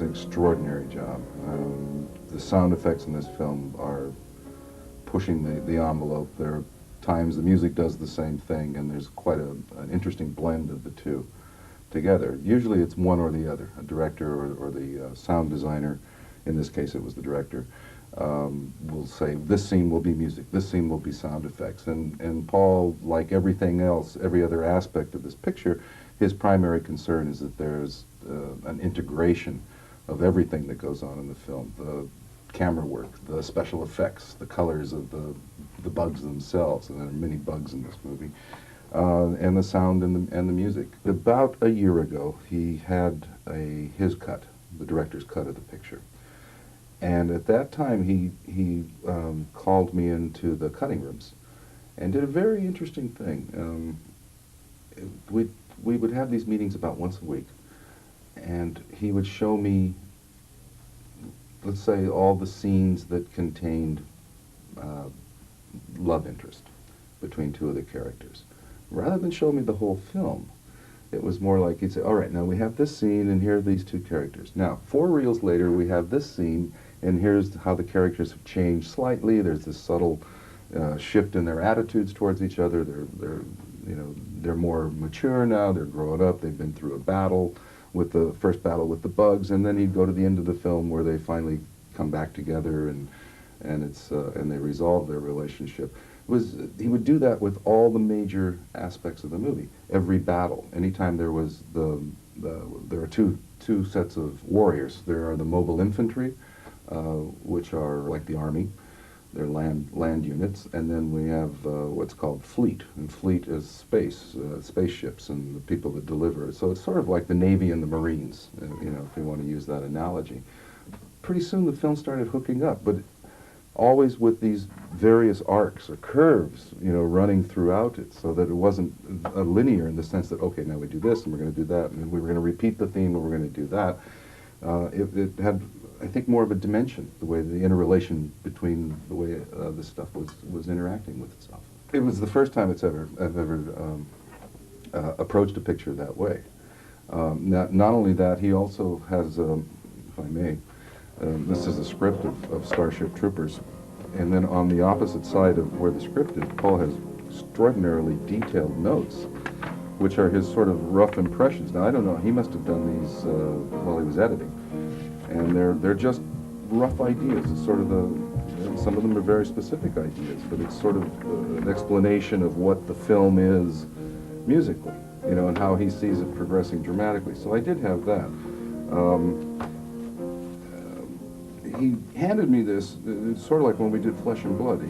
does an extraordinary job. The sound effects in this film are pushing the envelope. There are times the music does the same thing, and there's quite an interesting blend of the two together. Usually it's one or the other, a director or the sound designer. In this case it was the director. Will say this scene will be music, this scene will be sound effects, and Paul, like everything else, every other aspect of this picture, his primary concern is that there's an integration of everything that goes on in the film. The camera work, the special effects, the colors of the bugs themselves, and there are many bugs in this movie, and the sound and the music. About a year ago, he had his cut, the director's cut of the picture. And at that time, he called me into the cutting rooms and did a very interesting thing. We would have these meetings about once a week, and he would show me, let's say, all the scenes that contained love interest between two of the characters. Rather than show me the whole film, it was more like he'd say, all right, now we have this scene, and here are these two characters. Now, 4 reels later, we have this scene, and here's how the characters have changed slightly. There's this subtle shift in their attitudes towards each other. They're more mature now. They're growing up. They've been through a battle, with the first battle with the bugs, and then he'd go to the end of the film where they finally come back together and they resolve their relationship. He would do that with all the major aspects of the movie. Every battle, anytime there was there are two sets of warriors. There are the mobile infantry, which are like the army. They're land units, and then we have what's called fleet, and fleet is spaceships and the people that deliver it. So it's sort of like the Navy and the Marines, if you want to use that analogy. Pretty soon the film started hooking up, but always with these various arcs or curves, running throughout it, so that it wasn't linear in the sense that, okay, now we do this and we're going to do that, and we were going to repeat the theme and we're going to do that. It had, I think, more of a dimension, the way the interrelation between the way this stuff was interacting with itself. It was the first time I've ever approached a picture that way. Not only that, he also has, if I may, this is a script of Starship Troopers, and then on the opposite side of where the script is, Paul has extraordinarily detailed notes, which are his sort of rough impressions. Now, I don't know, he must have done these while he was editing, and they're just rough ideas. It's sort of some of them are very specific ideas, but it's sort of an explanation of what the film is musically, and how he sees it progressing dramatically. So I did have that. He handed me this, it's sort of like when we did Flesh and Blood.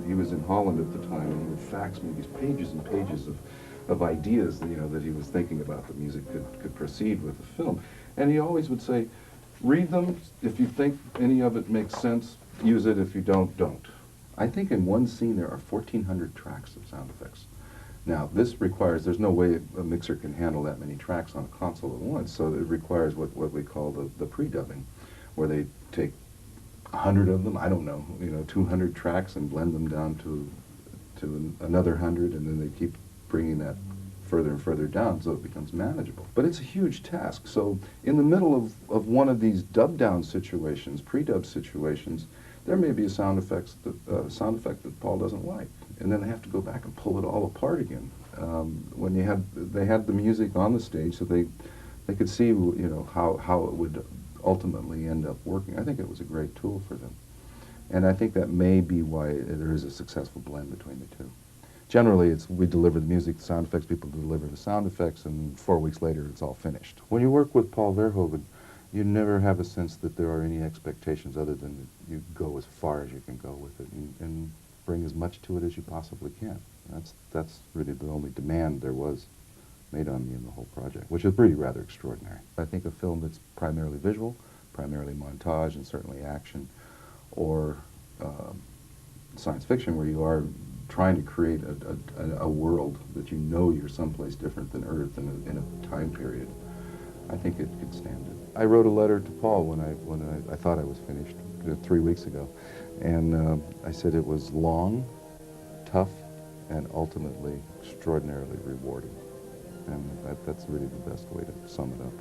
He was in Holland at the time, and he would fax me these pages and pages of ideas, that he was thinking about that music could proceed with the film. And he always would say, read them. If you think any of it makes sense, use it. If you don't, don't. I think in one scene there are 1,400 tracks of sound effects. Now, this requires, there's no way a mixer can handle that many tracks on a console at once, so it requires what we call the pre-dubbing, where they take 100 of them, I don't know, 200 tracks and blend them down to another 100, and then they keep bringing that further and further down so it becomes manageable. But it's a huge task. So in the middle of one of these dub-down situations, pre-dub situations, there may be a sound effect that Paul doesn't like, and then they have to go back and pull it all apart again. When they had the music on the stage, so they could see how it would ultimately end up working. I think it was a great tool for them, and I think that may be why there is a successful blend between the two. Generally, we deliver the music, the sound effects, people deliver the sound effects, and 4 weeks later it's all finished. When you work with Paul Verhoeven, you never have a sense that there are any expectations other than that you go as far as you can go with it and bring as much to it as you possibly can. That's really the only demand there was made on me in the whole project, which is really rather extraordinary. I think a film that's primarily visual, primarily montage, and certainly action, or science fiction, where you are trying to create a world that you're someplace different than Earth in a time period, I think it could stand it. I wrote a letter to Paul when I thought I was finished 3 weeks ago, and I said it was long, tough, and ultimately extraordinarily rewarding. And that's really the best way to sum it up.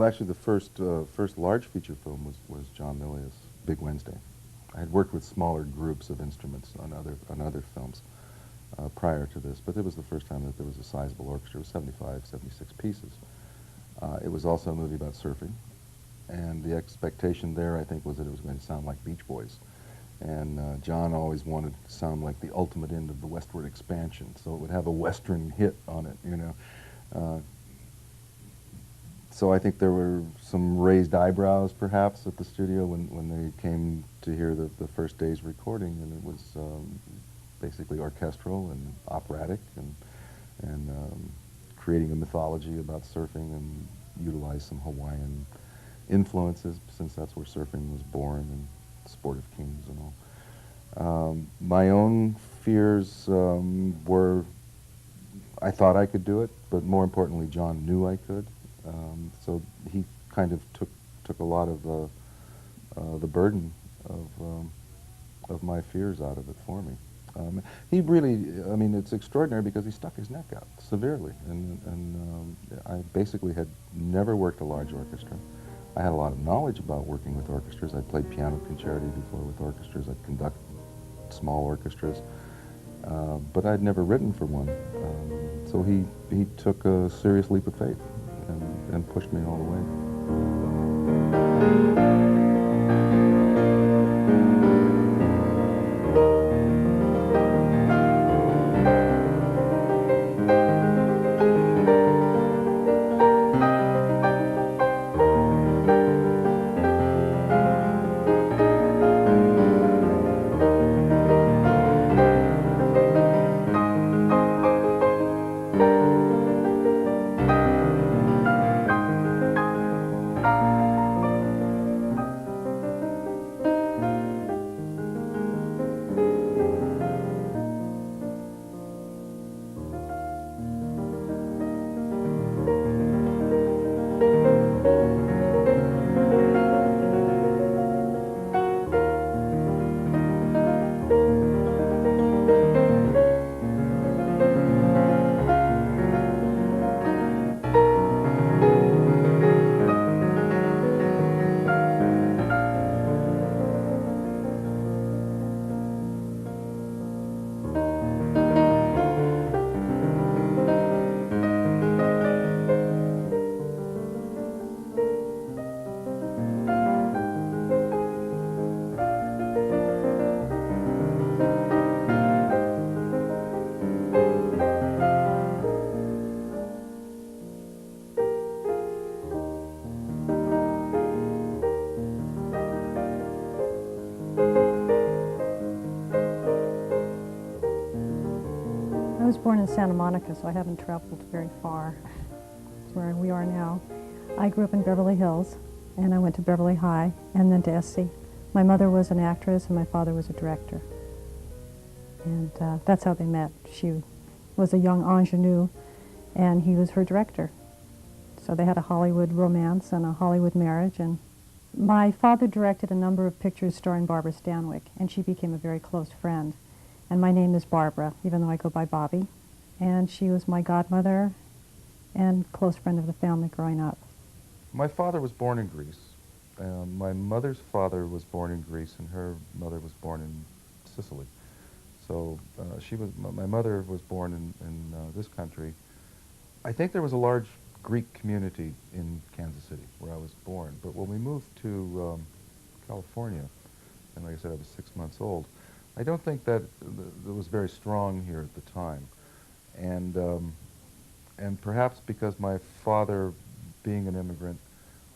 Well, actually, the first large feature film was John Milius' Big Wednesday. I had worked with smaller groups of instruments on other films prior to this, but it was the first time that there was a sizable orchestra. It was 75, 76 pieces. It was also a movie about surfing, and the expectation there, I think, was that it was going to sound like Beach Boys. And John always wanted to sound like the ultimate end of the westward expansion, so it would have a western hit on it, you know. So I think there were some raised eyebrows, perhaps, at the studio when they came to hear the first day's recording, and it was basically orchestral and operatic, and creating a mythology about surfing, and utilized some Hawaiian influences, since that's where surfing was born, and Sport of Kings and all. My own fears were, I thought I could do it, but more importantly, John knew I could. So he kind of took a lot of the burden of my fears out of it for me. He really, I mean, it's extraordinary because he stuck his neck out severely, and I basically had never worked a large orchestra. I had a lot of knowledge about working with orchestras. I'd played piano concerti before with orchestras. I'd conduct small orchestras, but I'd never written for one. So he took a serious leap of faith and pushed me all the way. I was born in Santa Monica, so I haven't traveled very far. It's where we are now. I grew up in Beverly Hills, and I went to Beverly High, and then to SC. My mother was an actress, and my father was a director. And that's how they met. She was a young ingenue, and he was her director. So they had a Hollywood romance and a Hollywood marriage. And my father directed a number of pictures starring Barbara Stanwyck, and she became a very close friend. And my name is Barbara, even though I go by Bobby. And she was my godmother and close friend of the family growing up. My father was born in Greece. My mother's father was born in Greece, and her mother was born in Sicily. So my mother was born in this country. I think there was a large Greek community in Kansas City, where I was born. But when we moved to California, and like I said, I was 6 months old, I don't think that it was very strong here at the time. And perhaps because my father, being an immigrant,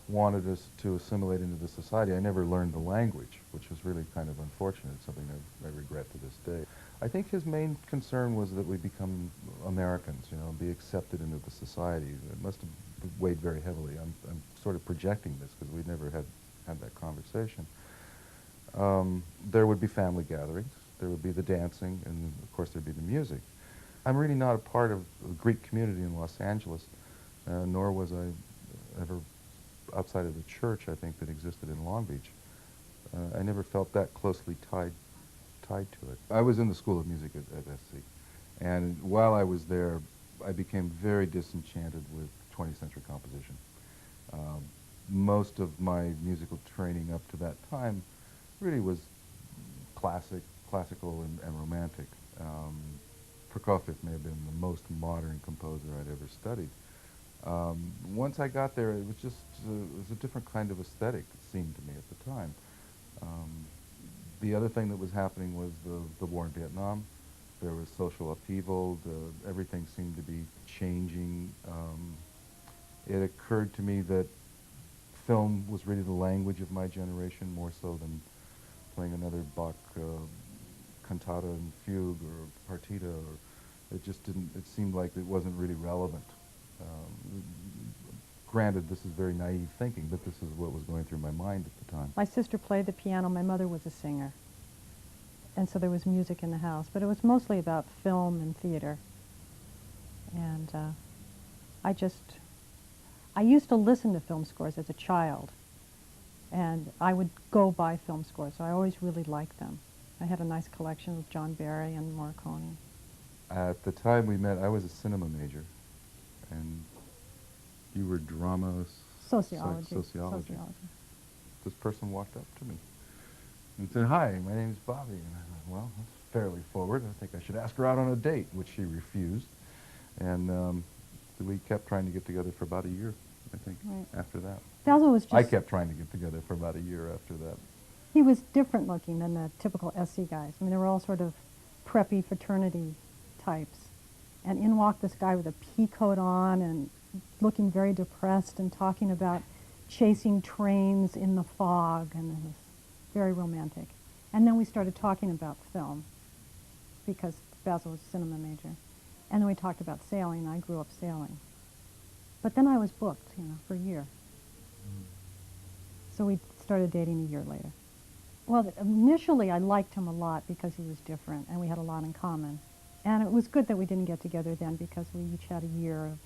wanted us to assimilate into the society, I never learned the language, which was really kind of unfortunate, something I regret to this day. I think his main concern was that we become Americans, you know, be accepted into the society. It must have weighed very heavily. I'm sort of projecting this because we'd never had that conversation. There would be family gatherings, there would be the dancing, and of course there'd be the music. I'm really not a part of the Greek community in Los Angeles, nor was I ever outside of the church, I think, that existed in Long Beach. I never felt that closely tied to it. I was in the School of Music at SC, and while I was there, I became very disenchanted with 20th century composition. most of my musical training up to that time really was classical and romantic. Prokofiev may have been the most modern composer I'd ever studied. Once I got there, it was just it was a different kind of aesthetic, it seemed to me at the time. The other thing that was happening was the war in Vietnam. There was social upheaval. Everything seemed to be changing. It occurred to me that film was really the language of my generation, more so than playing another Bach cantata and fugue or partita. It just didn't. It seemed like it wasn't really relevant. Granted, this is very naive thinking, but this is what was going through my mind at the time. My sister played the piano. My mother was a singer. And so there was music in the house. But it was mostly about film and theater. And I used to listen to film scores as a child. And I would go buy film scores, so I always really liked them. I had a nice collection of John Barry and Morricone. At the time we met, I was a cinema major, and you were drama... Sociology. Sociology. This person walked up to me and said, "Hi, my name's Bobby." And I thought, well, that's fairly forward. I think I should ask her out on a date, which she refused. And so we kept trying to get together for about a year, I think, after that. Basil was just... I kept trying to get together for about a year after that. He was different looking than the typical SC guys. I mean, they were all sort of preppy fraternity types. And in walked this guy with a pea coat on and looking very depressed and talking about chasing trains in the fog, and it was very romantic. And then we started talking about film, because Basil was a cinema major. And then we talked about sailing. I grew up sailing. But then I was booked, for a year. So we started dating a year later. Well, initially I liked him a lot because he was different and we had a lot in common. And it was good that we didn't get together then because we each had a year of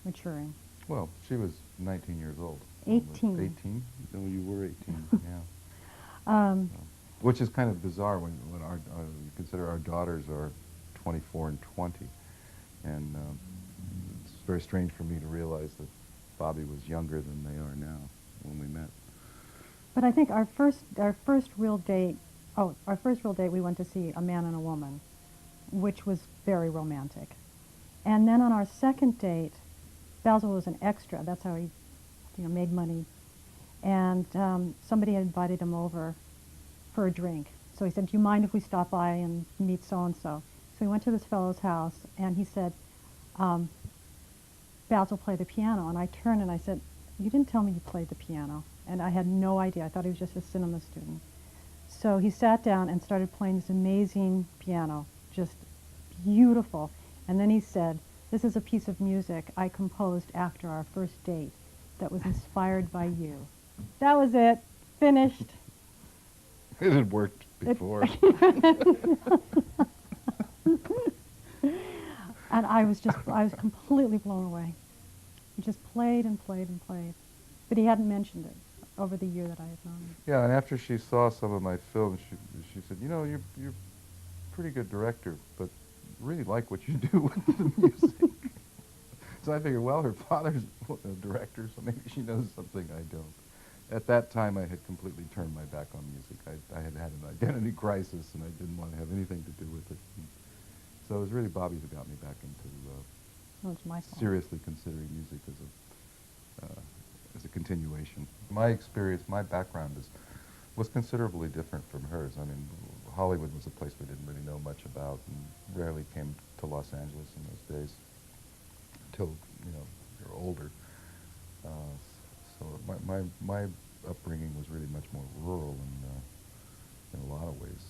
maturing. Well, she was 19 years old. 18. 18? No, you were 18, yeah. Which is kind of bizarre when you consider our daughters are 24 and 20. And it's very strange for me to realize that Bobby was younger than they are now when we met. But I think our first real date we went to see A Man and a Woman, which was very romantic. And then on our second date, Basil was an extra. That's how he, made money. And somebody had invited him over for a drink. So he said, "Do you mind if we stop by and meet so-and-so?" So we went to this fellow's house, and he said, Basil played the piano. And I turned and I said, "You didn't tell me you played the piano." And I had no idea. I thought he was just a cinema student. So he sat down and started playing this amazing piano, just beautiful. And then he said, "This is a piece of music I composed after our first date that was inspired by you." That was it. Finished. It had worked before. And I was completely blown away. He just played and played and played. But he hadn't mentioned it over the year that I had known him. Yeah, and after she saw some of my films, she said, "You're a pretty good director, but really like what you do with the music." So I figured, well, her father's a director, so maybe she knows something I don't. At that time, I had completely turned my back on music. I had had an identity crisis, and I didn't want to have anything to do with it. And so it was really Bobby who got me back into It's my fault. seriously considering music as a continuation. My experience, my background was considerably different from hers. I mean, Hollywood was a place we didn't really know much about, and rarely came to Los Angeles in those days until you're older. So my upbringing was really much more rural in a lot of ways.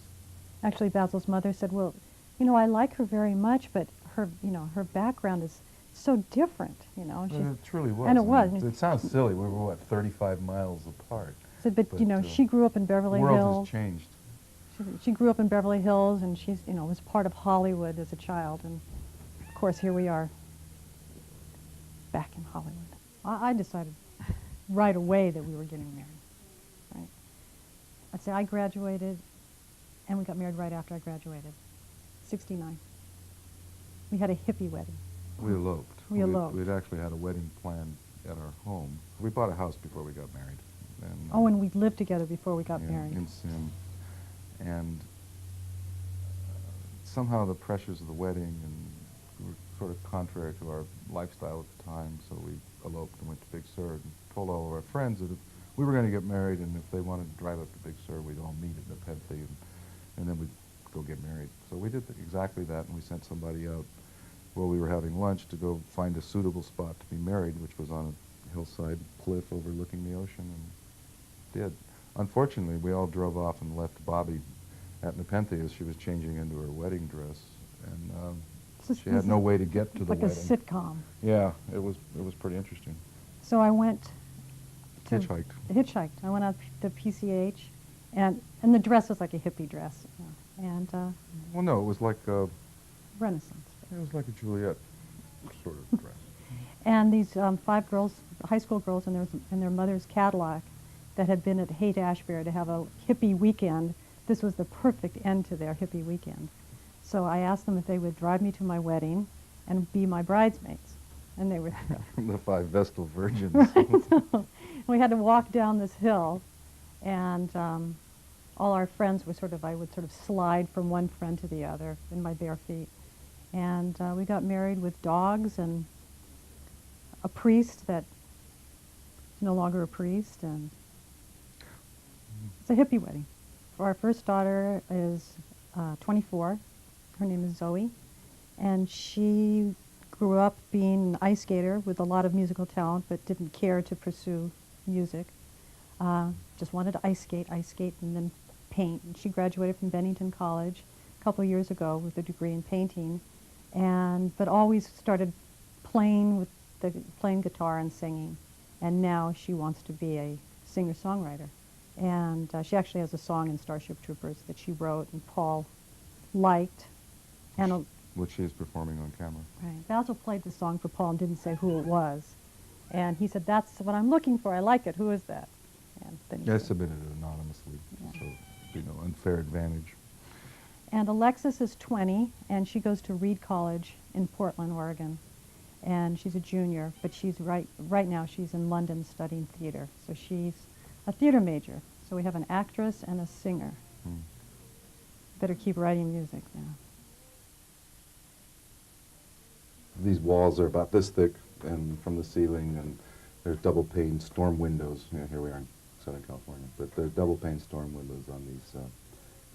Actually, Basil's mother said, "Well, I like her very much, but her background is so different, And it truly was. And it I was. mean, it sounds silly. We were, 35 miles apart. Said, but she grew up in Beverly The world Hills. has changed. She grew up in Beverly Hills, and she's, was part of Hollywood as a child. And, of course, here we are back in Hollywood. I decided right away that we were getting married. Right? I'd say I graduated, and we got married right after I graduated, 69. We had a hippie wedding. We eloped. We eloped. We'd actually had a wedding planned at our home. We bought a house before we got married. And, Oh, and we lived together before we got in, married. in Sim. And somehow the pressures of the wedding and were sort of contrary to our lifestyle at the time, so we eloped and went to Big Sur and told all of our friends that if we were going to get married and if they wanted to drive up to Big Sur, we'd all meet at Nepenthe and then we'd go get married. So we did exactly that, and we sent somebody out while we were having lunch to go find a suitable spot to be married, which was on a hillside cliff overlooking the ocean, and did. Unfortunately, we all drove off and left Bobby at Nepenthe as she was changing into her wedding dress, and she had no way to get to the like wedding. a sitcom. Yeah, it was pretty interesting. So I went to Hitchhiked. I went out to PCH, and the dress was like a hippie dress, and Well, no, it was like a Renaissance. Juliet sort of dress. And these 5 girls, high school girls, in their mother's Cadillac, that had been at Haight-Ashbury to have a hippie weekend. This was the perfect end to their hippie weekend. So I asked them if they would drive me to my wedding and be my bridesmaids, and they were. The 5 Vestal Virgins. We had to walk down this hill, and all our friends were I would sort of slide from one friend to the other in my bare feet. And we got married with dogs and a priest that is no longer a priest, and it's a hippie wedding. Our first daughter is 24. Her name is Zoe, and she grew up being an ice skater with a lot of musical talent, but didn't care to pursue music. Just wanted to ice skate, and then paint. And she graduated from Bennington College a couple of years ago with a degree in painting, but always started playing guitar and singing. And now she wants to be a singer-songwriter. And she actually has a song in Starship Troopers that she wrote and Paul liked. And which she is performing on camera. right, Basil played the song for Paul and didn't say who it was. And he said, "That's what I'm looking for. I like it. Who is that?" And then he I said, submitted it anonymously, Yeah. so be no unfair advantage. And Alexis is 20, and she goes to Reed College in Portland, Oregon. And she's a junior, but she's right now she's in London studying theater. So she's a theater major. So we have an actress and a singer. Better keep writing music now. These walls are about this thick, and from the ceiling, and there's double-pane storm windows. Yeah, here we are in Southern California, but there's double-pane storm windows on these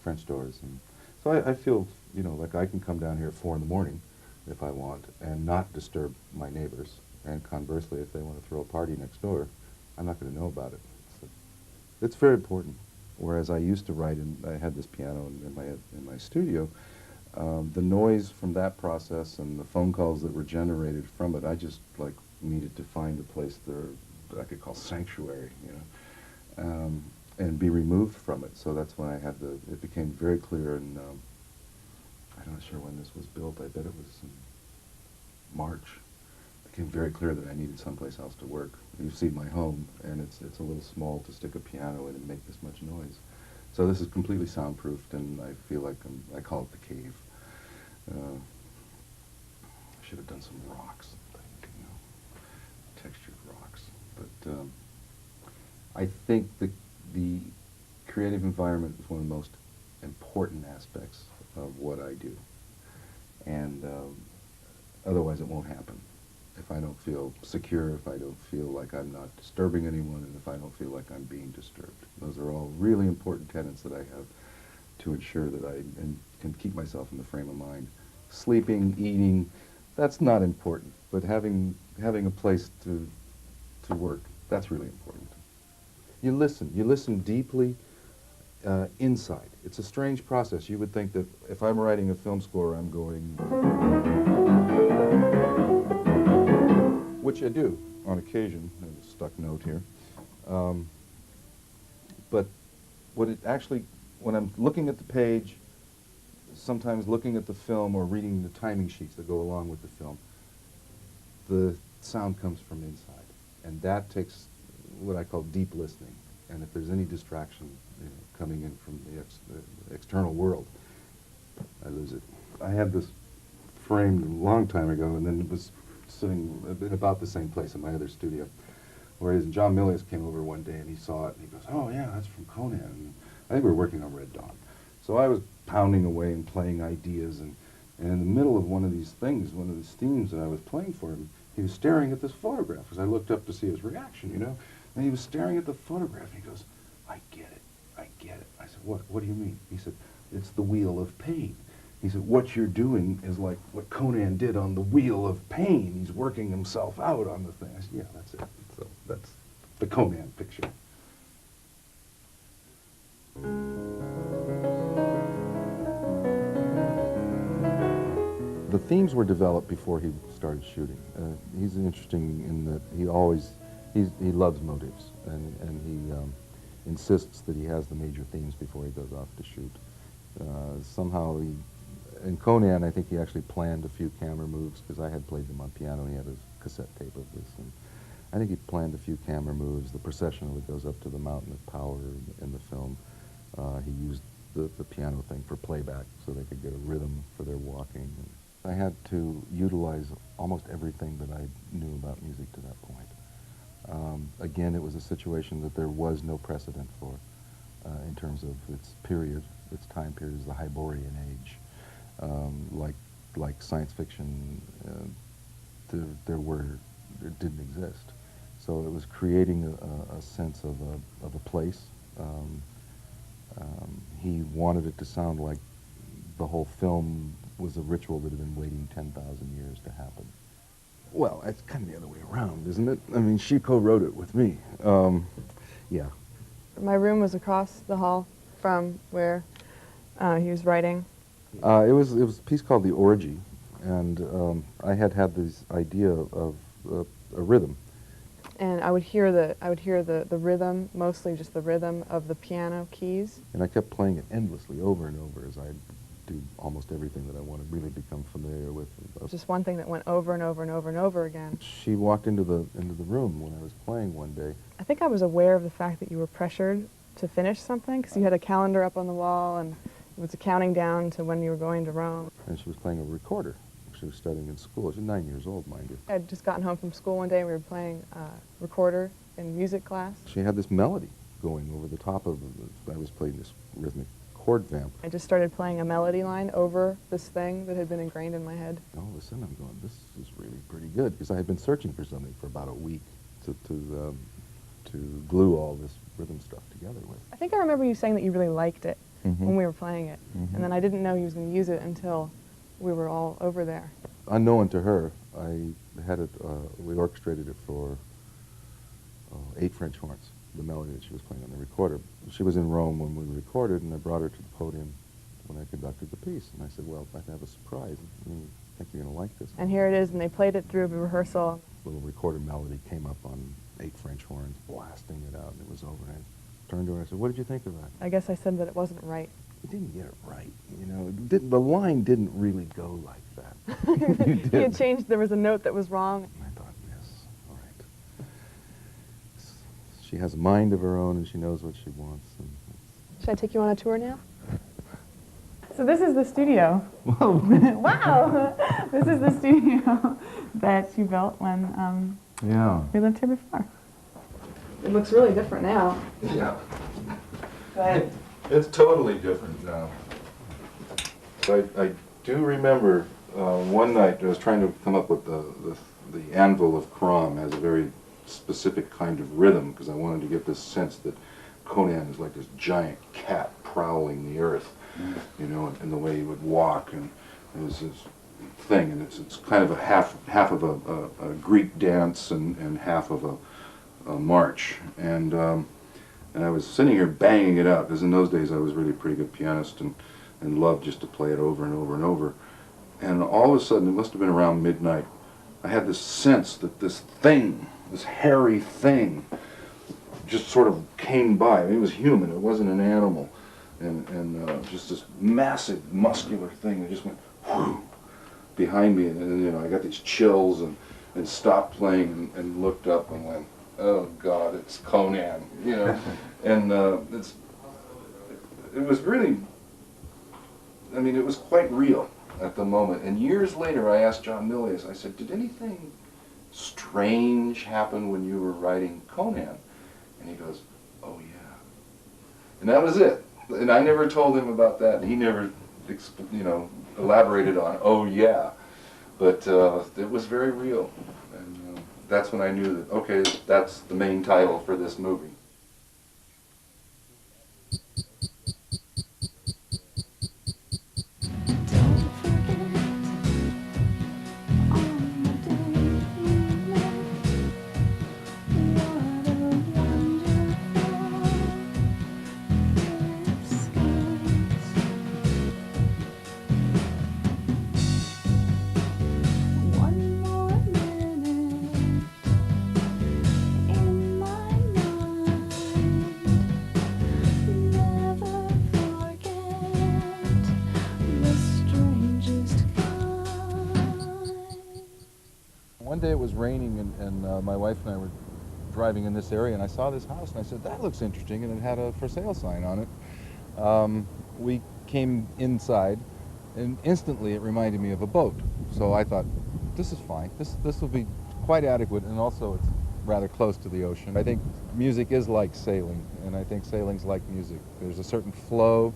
French doors. And so I feel, like I can come down here at 4 in the morning if I want and not disturb my neighbors. And conversely, if they want to throw a party next door, I'm not going to know about it. So it's very important. Whereas I used to write, and I had this piano in my studio, the noise from that process and the phone calls that were generated from it, I just needed to find a place that I could call sanctuary, and be removed from it. So that's when it became very clear, and I'm not sure when this was built. I bet it was in March. It became very clear that I needed someplace else to work. You've seen my home, and it's a little small to stick a piano in and make this much noise. So this is completely soundproofed, and I feel like I call it the cave. I should have done some rocks, textured rocks. But I think the creative environment is one of the most important aspects of what I do. And otherwise it won't happen. If I don't feel secure, if I don't feel like I'm not disturbing anyone, and if I don't feel like I'm being disturbed. Those are all really important tenets that I have to ensure that I can keep myself in the frame of mind. Sleeping, eating, that's not important, but having a place to work, that's really important. You listen deeply inside. It's a strange process. You would think that if I'm writing a film score, I'm going, which I do on occasion. There's a stuck note here. But when I'm looking at the page, sometimes looking at the film or reading the timing sheets that go along with the film, the sound comes from inside. And that takes what I call deep listening. And if there's any distraction coming in from the external world, I lose it. I had this framed a long time ago, and then it was sitting in about the same place in my other studio, where it is, and John Milius came over one day and he saw it and he goes, "Oh yeah, that's from Conan." And I think we were working on Red Dawn. So I was pounding away and playing ideas, and in the middle of one of these things, one of these themes that I was playing for him, he was staring at this photograph as I looked up to see his reaction, you know? And he was staring at the photograph and he goes, "I get it, I get it." I said, What do you mean?" He said, "It's the Wheel of Pain." He said, "What you're doing is like what Conan did on the Wheel of Pain. He's working himself out on the thing." I said, "Yeah, that's it." So that's the Conan picture. The themes were developed before he started shooting. He's interesting in that he loves motives, and he insists that he has the major themes before he goes off to shoot. Somehow in Conan, I think he actually planned a few camera moves, because I had played them on piano. He had a cassette tape of this, and I think he planned a few camera moves. The processional that goes up to the Mountain of Power in the film, he used the piano thing for playback so they could get a rhythm for their walking. I had to utilize almost everything that I knew about music to that point. Again, it was a situation that there was no precedent for in terms of its period. Its time period is the Hyborian Age. Like science fiction, it didn't exist. So it was creating a sense of a place. He wanted it to sound like the whole film was a ritual that had been waiting 10,000 years to happen. Well, it's kind of the other way around, isn't it? I mean, she co-wrote it with me. Yeah. My room was across the hall from where he was writing. It was a piece called The Orgy, and I had this idea of a rhythm. And I would hear the rhythm, mostly just the rhythm of the piano keys. And I kept playing it endlessly over and over as I do almost everything that I want to really become familiar with. Just one thing that went over and over and over and over again. She walked into the room when I was playing one day. I think I was aware of the fact that you were pressured to finish something, because you had a calendar up on the wall and it was counting down to when you were going to Rome. And she was playing a recorder. She was studying in school. She was 9 years old, mind you. I had just gotten home from school one day and we were playing recorder in music class. She had this melody going over the top of I was playing this rhythmic chord vamp. I just started playing a melody line over this thing that had been ingrained in my head. And all of a sudden I'm going, this is really pretty good, because I had been searching for something for about a week to glue all this rhythm stuff together with. I think I remember you saying that you really liked it Mm-hmm. when we were playing it, and then I didn't know he was going to use it until we were all over there. Unknown to her, I had it, we orchestrated it for 8 French horns, the melody that she was playing on the recorder. She was in Rome when we recorded, and I brought her to the podium when I conducted the piece. And I said, well, I have a surprise. I think you're going to like this. And here it is, and they played it through the rehearsal. Little recorder melody came up on 8 French horns, blasting it out, and it was over. And I turned to her and I said, "What did you think of that?" I guess I said that it wasn't right. You didn't get it right, you know. The line didn't really go like that. You did. He had changed, there was a note that was wrong. And I thought, yes, all right. She has a mind of her own, and she knows what she wants. And Should I take you on a tour now? So this is the studio. Whoa. Wow! This is the studio that you built when Yeah. we lived here before. It looks really different now. Yeah. Go ahead. It's totally different now. So I do remember one night I was trying to come up with the anvil of Crom has a very specific kind of rhythm, because I wanted to get this sense that Conan is like this giant cat prowling the earth, you know, and the way he would walk, and it was this thing, and it's kind of a half of a Greek dance and half of a march, and I was sitting here banging it out, because in those days I was really a pretty good pianist and loved just to play it over and over and over. And all of a sudden, it must have been around midnight, I had this sense that this thing, this hairy thing, just sort of came by. I mean, it was human, it wasn't an animal, and just this massive muscular thing that just went whoo behind me, and then, you know, I got these chills and stopped playing and looked up and went, oh God, it's Conan, you know. And it was really, I mean, it was quite real at the moment. And years later I asked John Milius, I said, did anything strange happen when you were writing Conan?" And he goes, "Oh yeah." And that was it. And I never told him about that. And he never, elaborated on, "Oh yeah." But it was very real. And that's when I knew that, okay, that's the main title for this movie. One day it was raining, and my wife and I were driving in this area, and I saw this house, and I said, "That looks interesting," and it had a for sale sign on it. We came inside, and instantly it reminded me of a boat. So I thought, this is fine. This will be quite adequate, and also it's rather close to the ocean. I think music is like sailing, and I think sailing's like music. There's a certain flow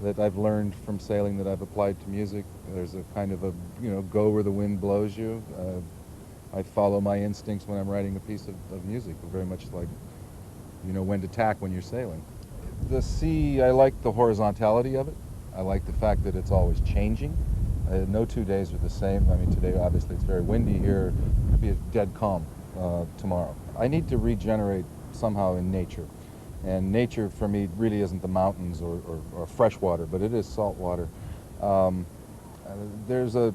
that I've learned from sailing that I've applied to music. There's a kind of a, go where the wind blows you. I follow my instincts when I'm writing a piece of music, very much like, when to tack when you're sailing. The sea, I like the horizontality of it. I like the fact that it's always changing. No 2 days are the same. I mean, today obviously it's very windy here. It could be a dead calm tomorrow. I need to regenerate somehow in nature. And nature for me really isn't the mountains or fresh water, but it is salt water. There's a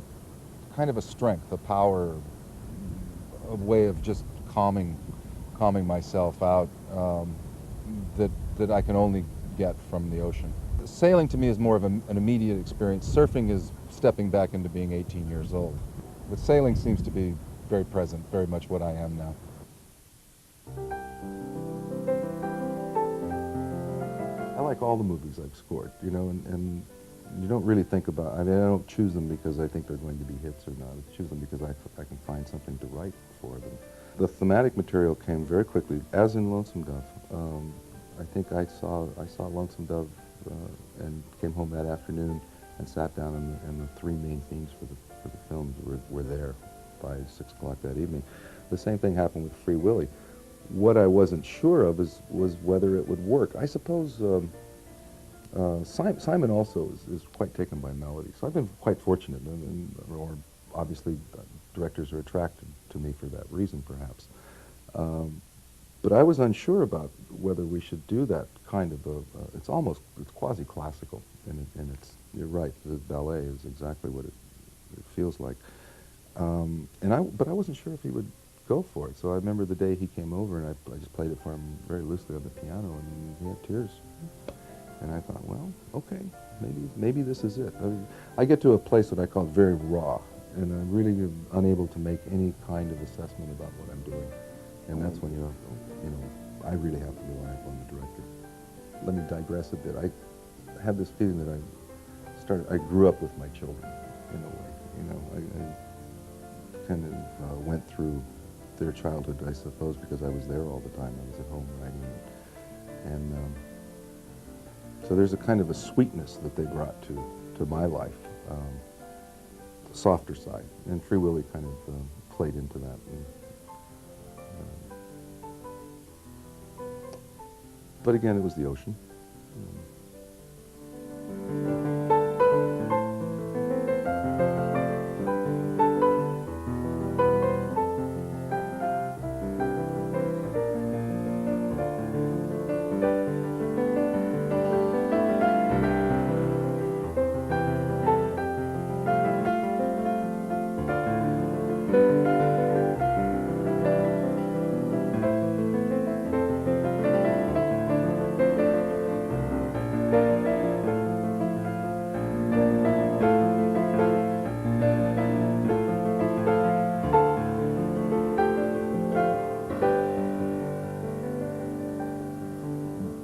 kind of a strength, a power, a way of just calming myself out that I can only get from the ocean. Sailing to me is more of an immediate experience. Surfing is stepping back into being 18 years old. But sailing seems to be very present, very much what I am now. I like all the movies I've scored, and you don't really think about, I don't choose them because I think they're going to be hits or not. I choose them because I can find something to write for them. The thematic material came very quickly, as in Lonesome Dove. I think I saw Lonesome Dove and came home that afternoon and sat down, and the three main themes for the films were there by 6 o'clock that evening. The same thing happened with Free Willy. What I wasn't sure of was whether it would work. I suppose Simon also is quite taken by melody, so I've been quite fortunate, or obviously directors are attracted to me for that reason, perhaps. But I was unsure about whether we should do that kind of it's quasi-classical, and you're right, the ballet is exactly what it feels like. But I wasn't sure if he would go for it, so I remember the day he came over, and I just played it for him very loosely on the piano, and he had tears. And I thought, well, okay, maybe this is it. I get to a place that I call very raw, and I'm really unable to make any kind of assessment about what I'm doing. And that's when I really have to rely upon the director. Let me digress a bit. I have this feeling that I grew up with my children, in a way. I kind of went through their childhood, I suppose, because I was there all the time. I was at home writing it. And so there's a kind of a sweetness that they brought to my life, the softer side. And Free Willy kind of played into that. But again, it was the ocean.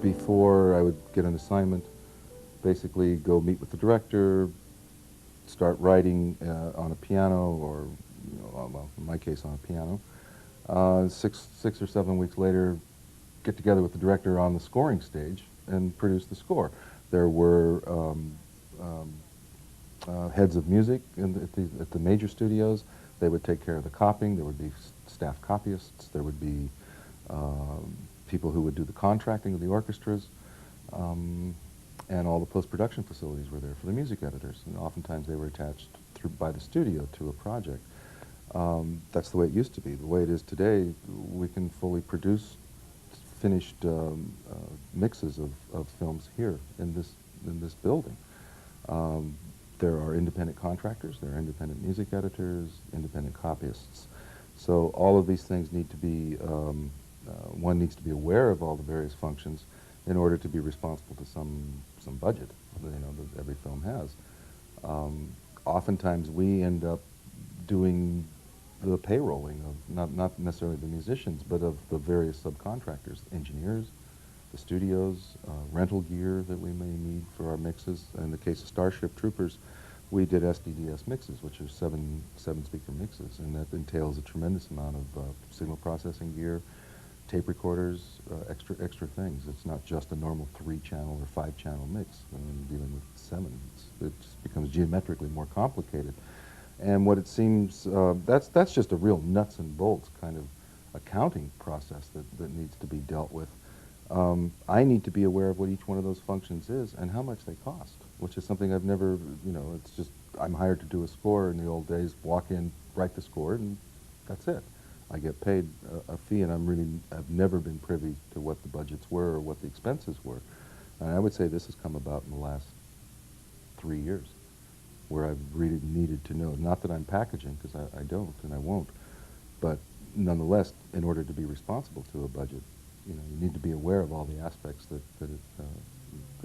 Before I would get an assignment, basically go meet with the director, start writing on a piano, or well, in my case on a piano, Six or 7 weeks later, get together with the director on the scoring stage and produce the score. There were heads of music at the major studios. They would take care of the copying. There would be staff copyists. There would be people who would do the contracting of the orchestras. And all the post-production facilities were there for the music editors. And oftentimes they were attached by the studio to a project. That's the way it used to be. The way it is today, we can fully produce finished mixes of films here in this building. There are independent contractors, there are independent music editors, independent copyists. So all of these things need to be, one needs to be aware of all the various functions in order to be responsible to some budget, that every film has. Oftentimes we end up doing the payrolling of not necessarily the musicians, but of the various subcontractors, engineers, the studios, rental gear that we may need for our mixes. In the case of Starship Troopers, we did SDDS mixes, which are seven speaker mixes, and that entails a tremendous amount of signal processing gear, tape recorders, extra things. It's not just a normal 3-channel or 5-channel mix. When you're dealing with 7, it just becomes geometrically more complicated. And what it seems, that's just a real nuts and bolts kind of accounting process that needs to be dealt with. I need to be aware of what each one of those functions is and how much they cost, which is something I've never, it's just, I'm hired to do a score in the old days, walk in, write the score, and that's it. I get paid a fee, and I've never been privy to what the budgets were or what the expenses were. And I would say this has come about in the last 3 years, where I've really needed to know. Not that I'm packaging, because I don't and I won't, but nonetheless, in order to be responsible to a budget, you need to be aware of all the aspects that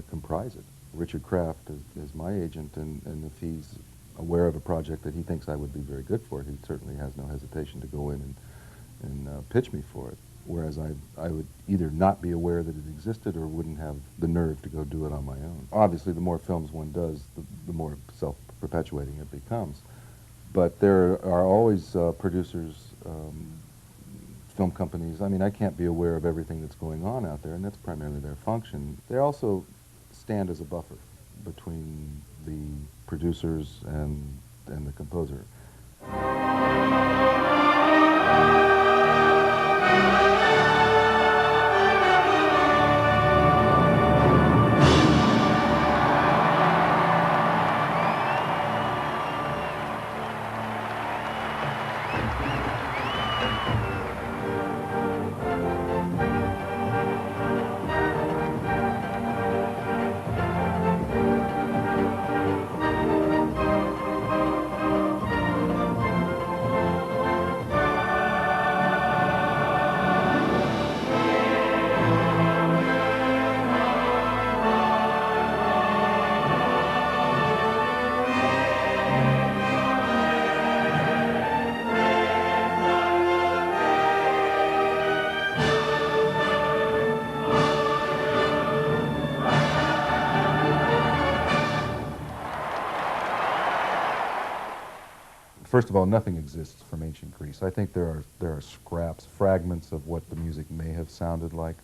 comprise it. Richard Kraft is my agent, and if he's aware of a project that he thinks I would be very good for, he certainly has no hesitation to go in and pitch me for it. Whereas I would either not be aware that it existed or wouldn't have the nerve to go do it on my own. Obviously, the more films one does, the more self-perpetuating it becomes. But there are always producers, film companies. I mean, I can't be aware of everything that's going on out there, and that's primarily their function. They also stand as a buffer between the producers and the composer. First of all, nothing exists from ancient Greece. I think there are scraps, fragments of what the music may have sounded like.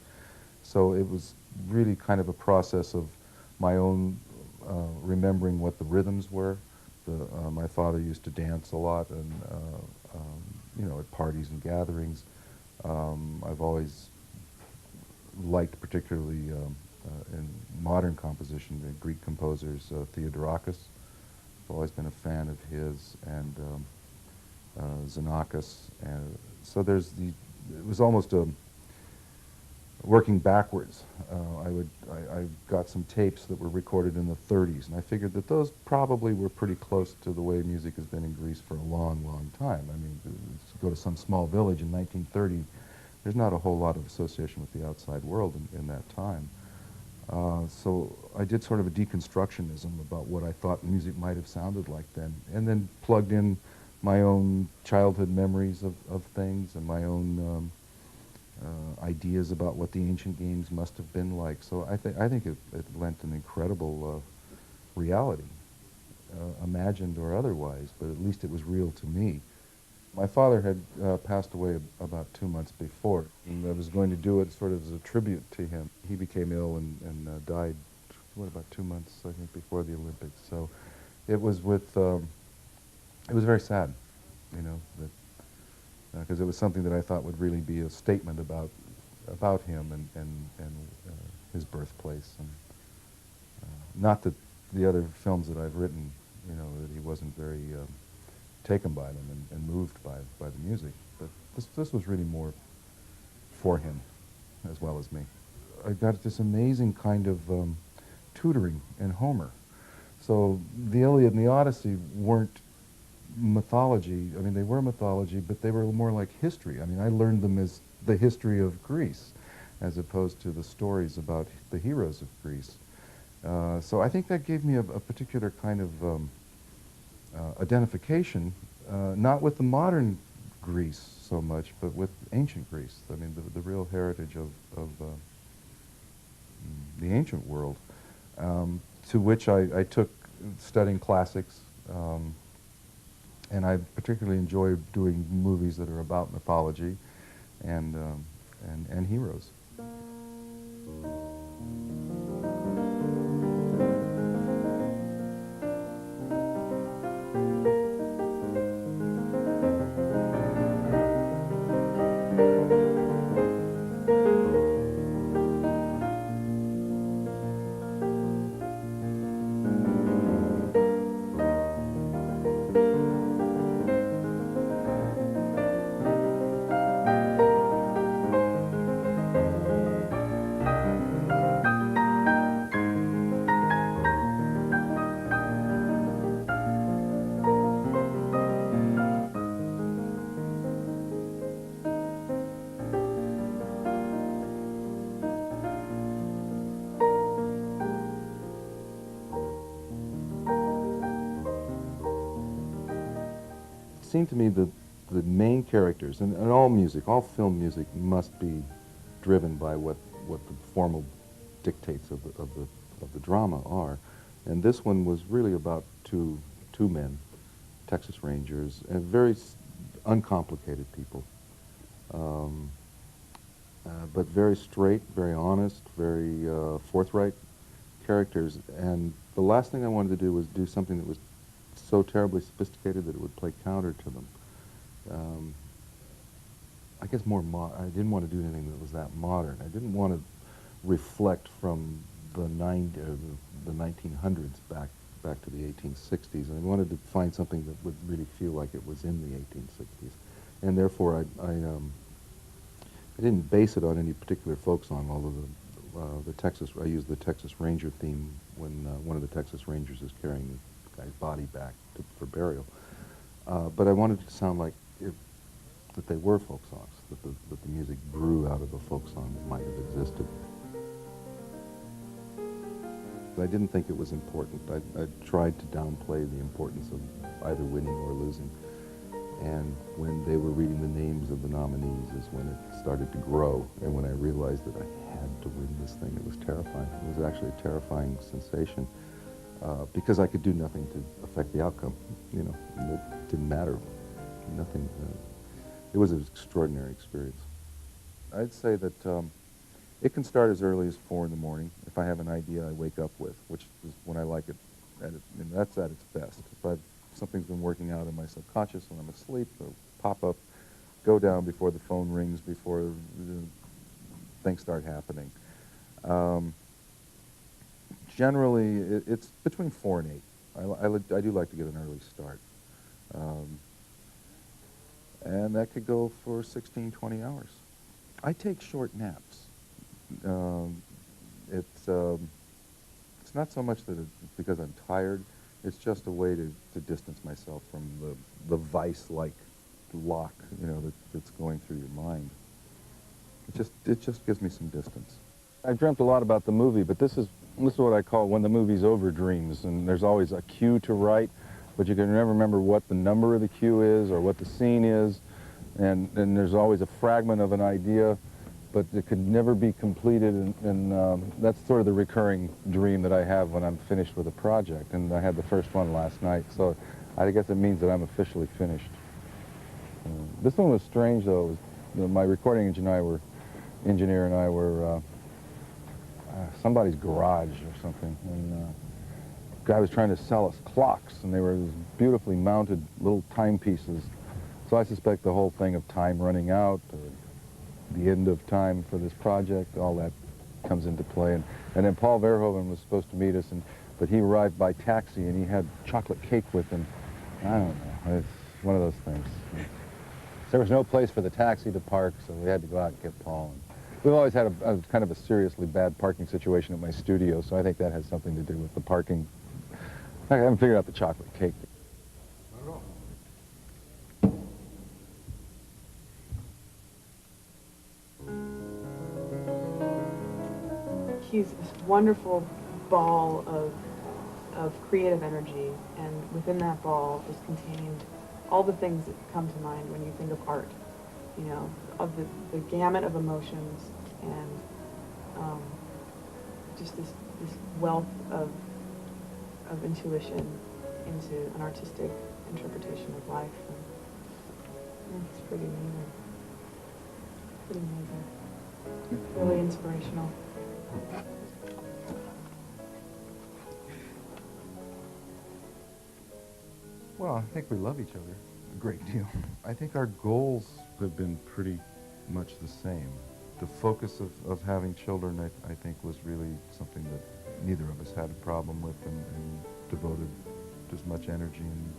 So it was really kind of a process of my own remembering what the rhythms were. My father used to dance a lot, and at parties and gatherings. I've always liked, particularly in modern composition, the Greek composers, Theodorakis. I've always been a fan of his, and Xenakis. And so it was almost working backwards. I got some tapes that were recorded in the 30s, and I figured that those probably were pretty close to the way music has been in Greece for a long, long time. I mean, to go to some small village in 1930, there's not a whole lot of association with the outside world in that time. So I did sort of a deconstructionism about what I thought music might have sounded like then, and then plugged in my own childhood memories of things and my own ideas about what the ancient games must have been like. So I think it lent an incredible reality, imagined or otherwise, but at least it was real to me. My father had passed away about 2 months before, and I was going to do it sort of as a tribute to him. He became ill and died, what, about 2 months, I think, before the Olympics. So it was it was very sad, you know, that because it was something that I thought would really be a statement about him and his birthplace. And not that the other films that I've written, you know, that he wasn't very taken by them and moved by the music, but this was really more for him as well as me. I got this amazing kind of tutoring in Homer. So the Iliad and the Odyssey weren't mythology. I mean, they were mythology, but they were more like history. I mean, I learned them as the history of Greece, as opposed to the stories about the heroes of Greece. So I think that gave me a particular kind of identification, not with the modern Greece so much, but with ancient Greece. I mean, the real heritage of the ancient world, to which I took studying classics. And I particularly enjoy doing movies that are about mythology and heroes. It seemed to me that the main characters, and all music, all film music, must be driven by what the formal dictates of the drama are. And this one was really about two men, Texas Rangers, and very uncomplicated people, but very straight, very honest, very forthright characters. And the last thing I wanted to do was do something that was so terribly sophisticated that it would play counter to them. I guess I didn't want to do anything that was that modern. I didn't want to reflect from the 1900s back to the 1860s. I wanted to find something that would really feel like it was in the 1860s. And therefore, I didn't base it on any particular folk song, although I used the Texas Ranger theme when one of the Texas Rangers is carrying the guy's body back for burial. But I wanted it to sound like that they were folk songs, that the music grew out of a folk song that might have existed. I didn't think it was important. I tried to downplay the importance of either winning or losing. And when they were reading the names of the nominees is when it started to grow, and when I realized that I had to win this thing. It was terrifying. It was actually a terrifying sensation, because I could do nothing to affect the outcome. You know, it didn't matter. Nothing. It was an extraordinary experience. I'd say that it can start as early as 4 in the morning. If I have an idea I wake up with, which is when I like it, and that's at its best. If something's been working out in my subconscious when I'm asleep, it'll pop up, go down before the phone rings, before things start happening. Generally, it's between 4 and 8. I do like to get an early start. And that could go for 16, 20 hours. I take short naps. It's not so much that it's because I'm tired. It's just a way to distance myself from the vice-like lock, you know, that's going through your mind. It just gives me some distance. I've dreamt a lot about the movie, but this is what I call when the movie's over dreams, and there's always a cue to write, but you can never remember what the number of the cue is or what the scene is, and there's always a fragment of an idea, but it could never be completed, and that's sort of the recurring dream that I have when I'm finished with a project, and I had the first one last night, so I guess it means that I'm officially finished. This one was strange, though. It was, my recording engineer and I were somebody's garage or something, and the guy was trying to sell us clocks, and they were these beautifully mounted little timepieces. So I suspect the whole thing of time running out, the end of time for this project, all that comes into play. And then Paul Verhoeven was supposed to meet us, but he arrived by taxi, and he had chocolate cake with him. I don't know. It's one of those things. There was no place for the taxi to park, so we had to go out and get Paul. And we've always had a kind of a seriously bad parking situation at my studio, so I think that has something to do with the parking. I haven't figured out the chocolate cake. Not at all. He's this wonderful ball of creative energy, and within that ball is contained all the things that come to mind when you think of art, you know, of the gamut of emotions, and just this wealth of intuition into an artistic interpretation of life. And it's pretty amazing. Pretty amazing. Really inspirational. Well, I think we love each other a great deal. I think our goals have been pretty much the same. The focus of having children, I think, was really something that neither of us had a problem with, and devoted as much energy and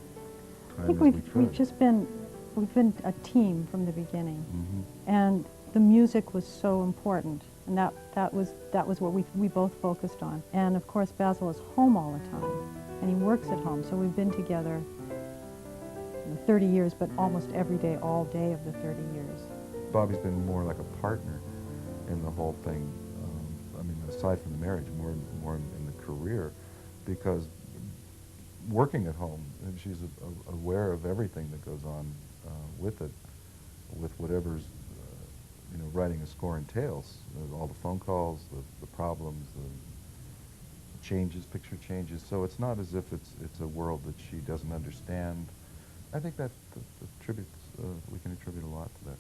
I time think as we we've could. just been, we've been a team from the beginning. Mm-hmm. And the music was so important, and that was what we both focused on. And of course, Basil is home all the time, and he works at home, so we've been together 30 years, but almost every day, all day of the 30 years. Bobby's been more like a partner in the whole thing. I mean, aside from the marriage, more in the career, because working at home, and she's aware of everything that goes on with it, with whatever's writing a score entails, all the phone calls, the problems, the changes, picture changes. So it's not as if it's a world that she doesn't understand. I think that we can attribute a lot to that.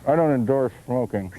I don't endorse smoking.